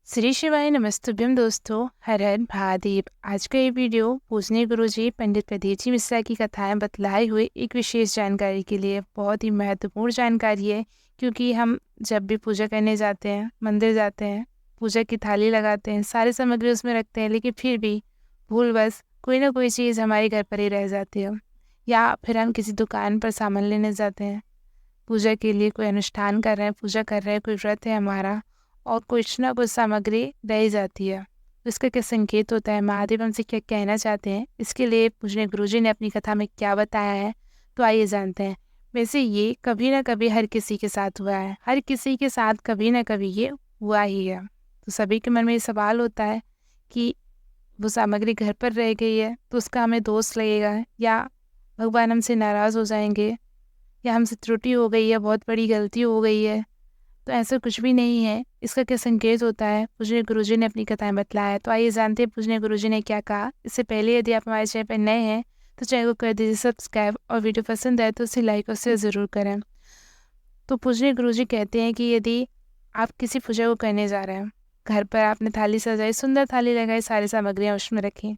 श्री शिवाय नमस्तुभ्यम दोस्तों, हर हर महादेव। आज का ये वीडियो पूजनीय गुरुजी पंडित प्रदीप जी मिश्रा की कथाएं बतलाए हुए एक विशेष जानकारी के लिए बहुत ही महत्वपूर्ण जानकारी है। क्योंकि हम जब भी पूजा करने जाते हैं, मंदिर जाते हैं, पूजा की थाली लगाते हैं, सारी सामग्री उसमें रखते हैं, लेकिन फिर भी भूलवश कोई ना कोई चीज़ हमारे घर पर ही रह जाती है। या फिर हम किसी दुकान पर सामान लेने जाते हैं, पूजा के लिए कोई अनुष्ठान कर रहे हैं, पूजा कर रहे हैं, कोई व्रत है हमारा, और कुछ ना कुछ सामग्री रह जाती है। तो इसका क्या संकेत होता है, महादेव हमसे क्या कहना चाहते हैं, इसके लिए पूजनीय गुरुजी ने अपनी कथा में क्या बताया है, तो आइए जानते हैं। वैसे ये कभी ना कभी हर किसी के साथ हुआ है, हर किसी के साथ कभी ना कभी ये हुआ ही है। तो सभी के मन में ये सवाल होता है कि वो सामग्री घर पर रह गई है तो उसका हमें दोष लगेगा, या भगवान हमसे नाराज़ हो जाएंगे, या हमसे त्रुटि हो गई है, बहुत बड़ी गलती हो गई है। तो ऐसा कुछ भी नहीं है। इसका क्या संकेत होता है, पूजनीय गुरुजी ने अपनी कथाएं बतलाया है। तो आइए जानते हैं पूजनीय गुरुजी ने क्या कहा। इससे पहले यदि आप हमारे चैनल पर नए हैं तो चैनल को कर दीजिए सब्सक्राइब, और वीडियो पसंद आए तो उसे लाइक और शेयर ज़रूर करें। तो पूजनीय गुरुजी कहते हैं कि यदि आप किसी पूजा को करने जा रहे हैं, घर पर आपने थाली सजाई, सुंदर थाली लगाई, सारी सामग्रियाँ उसमें रखी,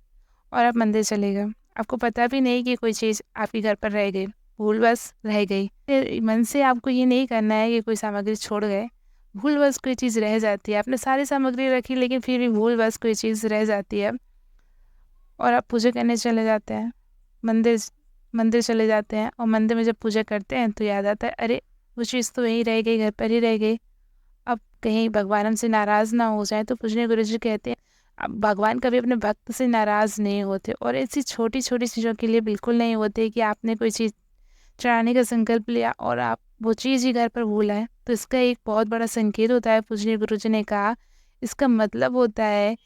और आप मंदिर चले गए, आपको पता भी नहीं कि कोई चीज़ आपके घर पर रह गई, भूलवश रह गई। फिर मन से आपको ये नहीं करना है कि कोई सामग्री छोड़ गए, भूलवश कोई चीज़ रह जाती है। आपने सारी सामग्री रखी लेकिन फिर भी भूलवश कोई चीज़ रह जाती है, और आप पूजा करने चले जाते हैं, मंदिर मंदिर चले जाते हैं, और मंदिर में जब पूजा करते हैं तो याद आता है, अरे वो चीज़ तो वहीं रह गई, घर पर ही रह गई। अब कहीं भगवान हमसे नाराज़ ना हो जाए। तो पूजनीय गुरुजी कहते हैं, अब भगवान कभी अपने भक्त से नाराज़ नहीं होते, और ऐसी छोटी छोटी चीज़ों के लिए बिल्कुल नहीं होते कि आपने कोई चीज़ चढ़ाने का संकल्प लिया और आप वो चीज़ ही घर पर भूल आए। तो इसका एक बहुत बड़ा संकेत होता है, पूजनीय गुरुजी ने कहा, इसका मतलब होता है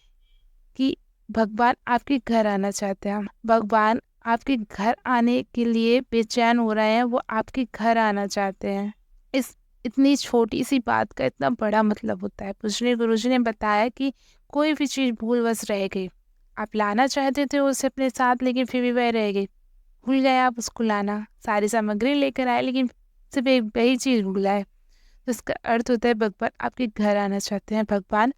कि भगवान आपके घर आना चाहते हैं। भगवान आपके घर आने के लिए बेचैन हो रहे हैं, वो आपके घर आना चाहते हैं। इस इतनी छोटी सी बात का इतना बड़ा मतलब होता है। पूजनीय गुरुजी ने बताया कि कोई भी चीज़ भूलवश रह गई, आप लाना चाहते थे उसे अपने साथ, लेकिन फिर भी वह रह गई, भूल गए आप उसको लाना, सारी सामग्री लेकर आए लेकिन सिर्फ एक वही चीज़ भूल आए। तो इसका अर्थ होता है भगवान आपके घर आना चाहते हैं, भगवान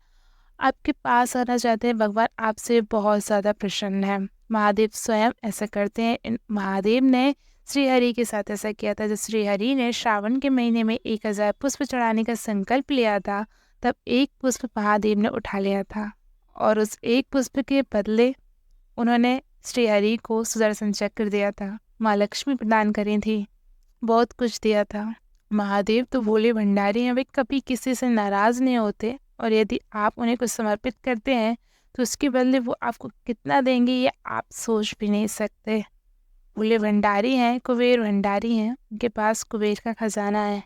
आपके पास आना चाहते हैं, भगवान आपसे बहुत ज़्यादा प्रसन्न है। महादेव स्वयं ऐसा करते हैं। महादेव ने श्री हरि के साथ ऐसा किया था। जब श्री हरि ने श्रावण के महीने में 1000 पुष्प चढ़ाने का संकल्प लिया था, तब एक पुष्प महादेव ने उठा लिया था, और उस एक पुष्प के बदले उन्होंने श्री हरि को सुदर्शन चक्र दिया था, माँ लक्ष्मी प्रदान करी थी, बहुत कुछ दिया था। महादेव तो भोले भंडारी हैं, वे कभी किसी से नाराज़ नहीं होते, और यदि आप उन्हें कुछ समर्पित करते हैं तो उसके बदले वो आपको कितना देंगे ये आप सोच भी नहीं सकते। भोले भंडारी हैं, कुबेर भंडारी हैं, उनके पास कुबेर का खजाना है।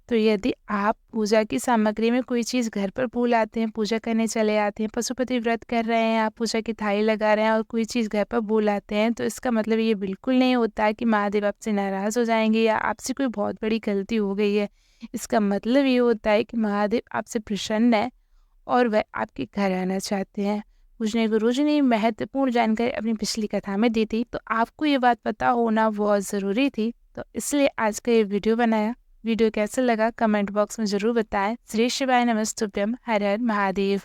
तो यदि आप पूजा की सामग्री में कोई चीज़ घर पर भूल आते हैं, पूजा करने चले आते हैं, पशुपति व्रत कर रहे हैं, आप पूजा की थाली लगा रहे हैं और कोई चीज़ घर पर भूल आते हैं, तो इसका मतलब ये बिल्कुल नहीं होता है कि महादेव आपसे नाराज़ हो जाएंगे या आपसे कोई बहुत बड़ी गलती हो गई है। इसका मतलब ये होता है कि महादेव आपसे प्रसन्न है और वह आपके घर आना चाहते हैं। पूजनीय गुरुजी ने महत्वपूर्ण जानकारी अपनी पिछली कथा में दी थी, तो आपको ये बात पता होना बहुत ज़रूरी थी, तो इसलिए आज का ये वीडियो बनाया। वीडियो कैसा लगा कमेंट बॉक्स में ज़रूर बताएं। श्री शिवाय नमस्तुभ्यम, हर हर महादेव।